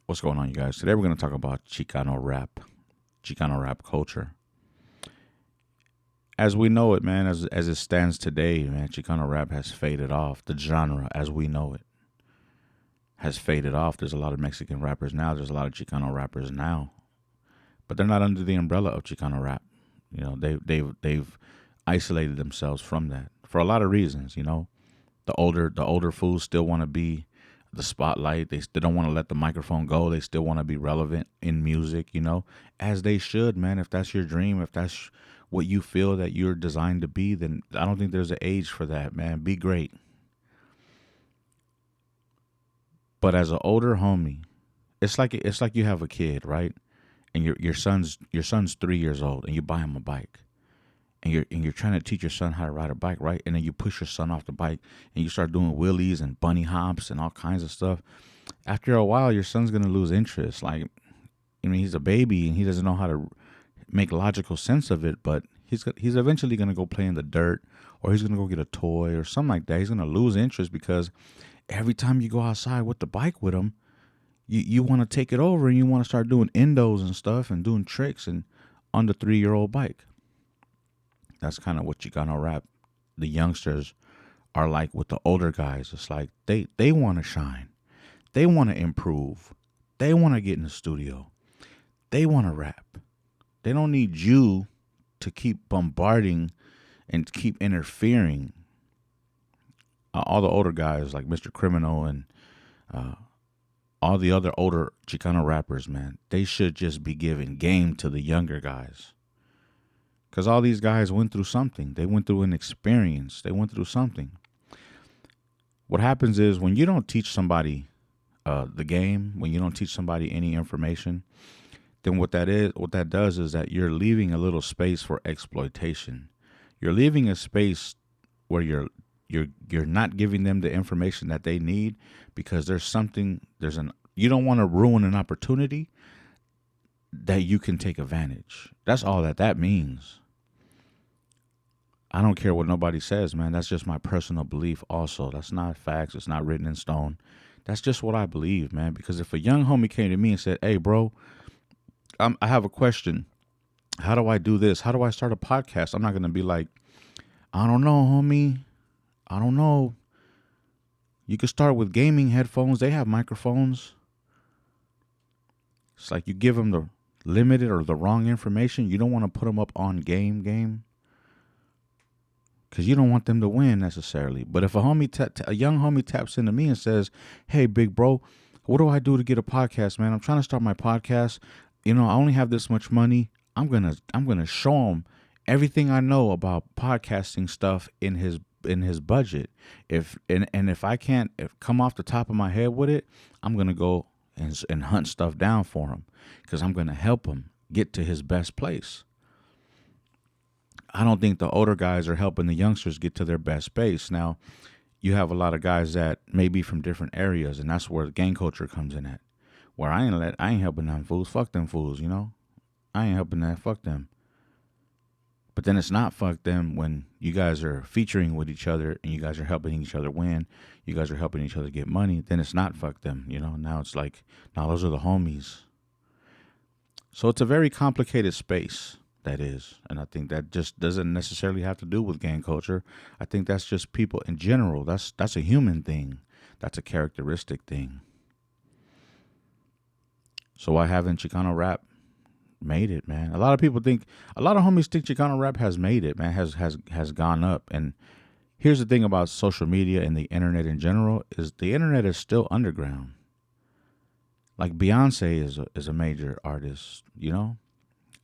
What's going on, you guys? Today we're going to talk about Chicano rap culture. As we know it, man, as it stands today, man, Chicano rap has faded off. The genre, as we know it, has faded off. There's a lot of Mexican rappers now. There's a lot of Chicano rappers now, but they're not under the umbrella of Chicano rap. They've isolated themselves from that for a lot of reasons. The older fools still want to be the spotlight. They don't want to let the microphone go. They still want to be relevant in music, as they should, man. If that's your dream, if that's what you feel that you're designed to be, then I don't think there's an age for that, man. Be great. But as an older homie, it's like you have a kid, right? And your son's 3 years old, and you buy him a bike, and you're trying to teach your son how to ride a bike, right? And then you push your son off the bike and you start doing wheelies and bunny hops and all kinds of stuff. After a while, your son's gonna lose interest. He's a baby and he doesn't know how to make logical sense of it, but he's eventually gonna go play in the dirt, or he's gonna go get a toy or something like that. He's gonna lose interest because every time you go outside with the bike with him, you want to take it over and you want to start doing endos and stuff and doing tricks and on the 3-year-old bike. That's kind of what Chicano rap, the youngsters are like with the older guys. It's like they want to shine. They want to improve. They want to get in the studio. They want to rap. They don't need you to keep bombarding and keep interfering. All the older guys like Mr. Criminal and all the other older Chicano rappers, man, they should just be giving game to the younger guys. Because all these guys went through something. They went through an experience. They went through something. What happens is when you don't teach somebody the game, when you don't teach somebody any information, then what that does is that you're leaving a little space for exploitation. You're leaving a space where you're not giving them the information that they need because you don't want to ruin an opportunity that you can take advantage. That's all that means. I don't care what nobody says, man. That's just my personal belief also. That's not facts. It's not written in stone. That's just what I believe, man. Because if a young homie came to me and said, hey, bro, I have a question. How do I do this? How do I start a podcast? I'm not going to be like, I don't know, homie. I don't know. You could start with gaming headphones. They have microphones. It's like you give them the limited or the wrong information. You don't want to put them up on game. Because you don't want them to win necessarily. But if a young homie taps into me and says, hey, big bro, what do I do to get a podcast, man? I'm trying to start my podcast. I only have this much money. I'm gonna show him everything I know about podcasting stuff in his budget. If I can't come off the top of my head with it, I'm gonna go and hunt stuff down for him because I'm gonna help him get to his best place. I don't think the older guys are helping the youngsters get to their best space. Now, you have a lot of guys that may be from different areas, and that's where the gang culture comes in at. Where I ain't helping them fools. Fuck them fools, I ain't helping that. Fuck them. But then it's not fuck them when you guys are featuring with each other and you guys are helping each other win. You guys are helping each other get money. Then it's not fuck them, Now it's like, now those are the homies. So it's a very complicated space. That is. And I think that just doesn't necessarily have to do with gang culture. I think that's just people in general. That's a human thing. That's a characteristic thing. So why haven't Chicano rap made it, man? A lot of homies think Chicano rap has made it, man, has gone up. And here's the thing about social media and the internet in general is the internet is still underground. Like Beyonce is a major artist,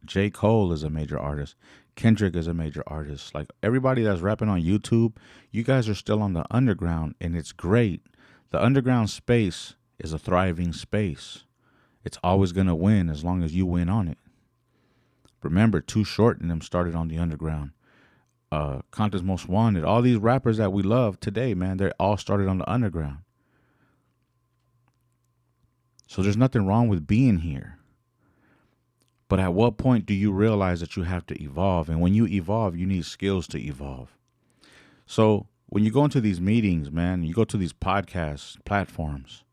J. Cole is a major artist. Kendrick is a major artist. Like everybody that's rapping on YouTube, you guys are still on the underground, and it's great. The underground space is a thriving space. It's always going to win as long as you win on it. Remember, Too Short and them started on the underground. Conta's Most Wanted. All these rappers that we love today, man, they all started on the underground. So there's nothing wrong with being here. But at what point do you realize that you have to evolve? And when you evolve, you need skills to evolve. So when you go into these meetings, man, you go to these podcast platforms,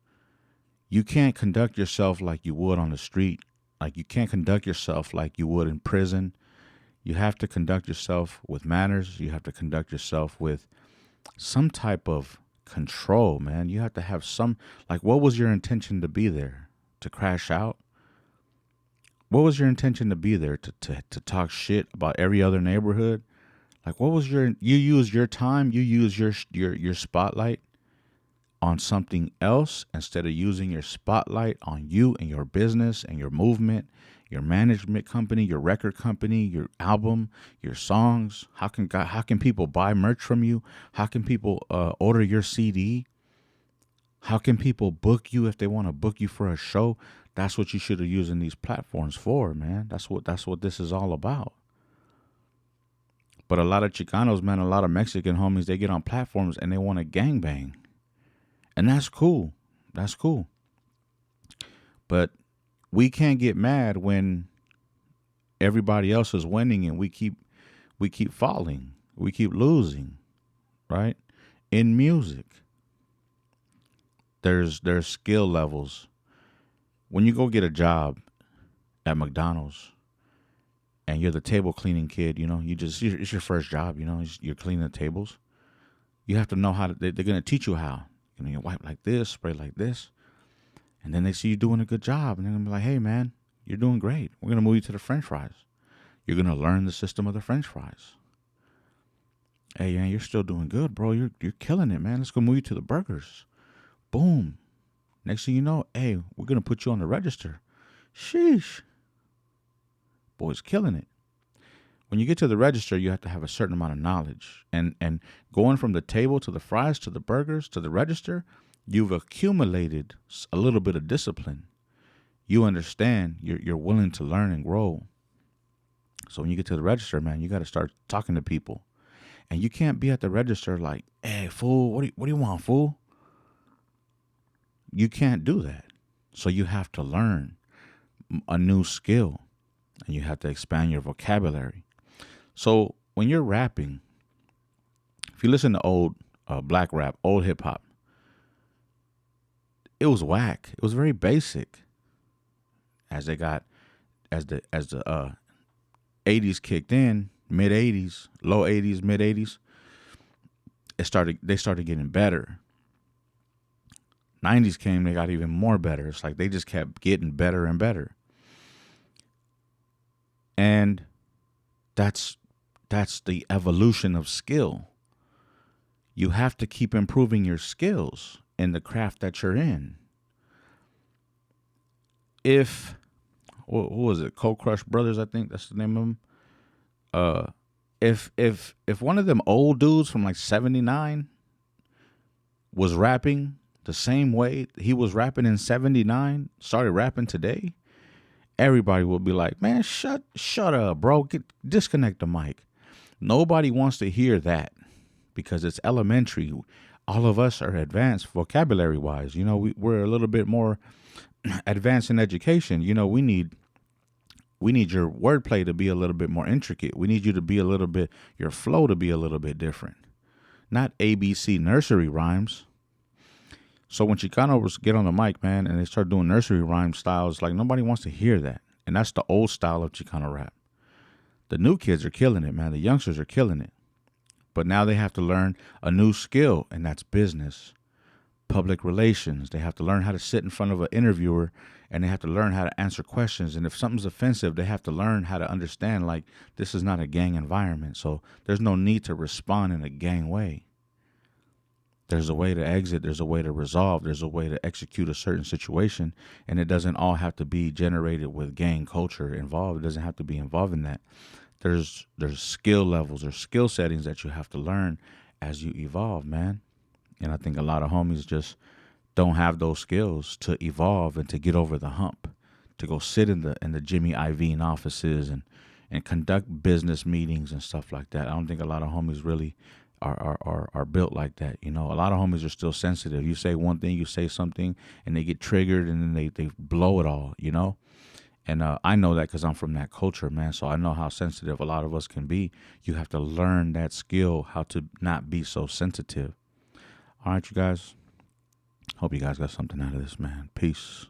You can't conduct yourself like you would on the street. Like you can't conduct yourself like you would in prison. You have to conduct yourself with manners. You have to conduct yourself with some type of control, man. You have to have some, like, what was your intention to be there? To crash out? What was your intention to be there? To talk shit about every other neighborhood? Like, what was you use your time, you use your spotlight on something else instead of using your spotlight on you and your business and your movement, your management company, your record company, your album, your songs. How can people buy merch from you? How can people order your CD? How can people book you if they want to book you for a show? That's what you should have using these platforms for, man. That's what this is all about. But a lot of Chicanos, man, a lot of Mexican homies, they get on platforms and they want to gangbang. And that's cool. That's cool. But we can't get mad when everybody else is winning and we keep falling. We keep losing, right? In music, there's skill levels. When you go get a job at McDonald's and you're the table cleaning kid, it's your first job, you're cleaning the tables. You have to know how to, they're going to teach you how. You wipe like this, spray like this. And then they see you doing a good job. And they're going to be like, hey, man, you're doing great. We're going to move you to the French fries. You're going to learn the system of the French fries. Hey, man, you're still doing good, bro. You're killing it, man. Let's go move you to the burgers. Boom. Next thing you know, hey, we're going to put you on the register. Sheesh. Boy's killing it. When you get to the register, you have to have a certain amount of knowledge. And going from the table to the fries to the burgers to the register, you've accumulated a little bit of discipline. You understand. You're willing to learn and grow. So when you get to the register, man, you got to start talking to people. And you can't be at the register like, hey, fool, what do you want, fool? You can't do that. So you have to learn a new skill. And you have to expand your vocabulary. So when you're rapping, if you listen to old black rap, old hip hop, it was whack. It was very basic. As the 80s kicked in, mid 80s, low 80s, mid 80s, they started getting better. 90s came, they got even more better. It's like they just kept getting better and better. And that's the evolution of skill. You have to keep improving your skills in the craft that you're in. Who was it? Cold Crush Brothers, I think that's the name of them. If one of them old dudes from like 79 was rapping the same way he was rapping in 79, started rapping today, everybody will be like, man, shut up, bro. Disconnect the mic. Nobody wants to hear that because it's elementary. All of us are advanced vocabulary-wise. We're a little bit more advanced in education. We need your wordplay to be a little bit more intricate. We need you to be your flow to be a little bit different. Not ABC nursery rhymes. So when Chicanos get on the mic, man, and they start doing nursery rhyme styles, like nobody wants to hear that. And that's the old style of Chicano rap. The new kids are killing it, man. The youngsters are killing it. But now they have to learn a new skill, and that's business, public relations. They have to learn how to sit in front of an interviewer, and they have to learn how to answer questions. And if something's offensive, they have to learn how to understand, like, this is not a gang environment. So there's no need to respond in a gang way. There's a way to exit. There's a way to resolve. There's a way to execute a certain situation. And it doesn't all have to be generated with gang culture involved. It doesn't have to be involved in that. There's skill levels or skill settings that you have to learn as you evolve, man. And I think a lot of homies just don't have those skills to evolve and to get over the hump, to go sit in the Jimmy Iovine offices and conduct business meetings and stuff like that. I don't think a lot of homies really are built like that. A lot of homies are still sensitive. You say one thing, you say something, and they get triggered, and then they blow it all, And I know that because I'm from that culture, man. So I know how sensitive a lot of us can be. You have to learn that skill, how to not be so sensitive. All right, you guys. Hope you guys got something out of this, man. Peace.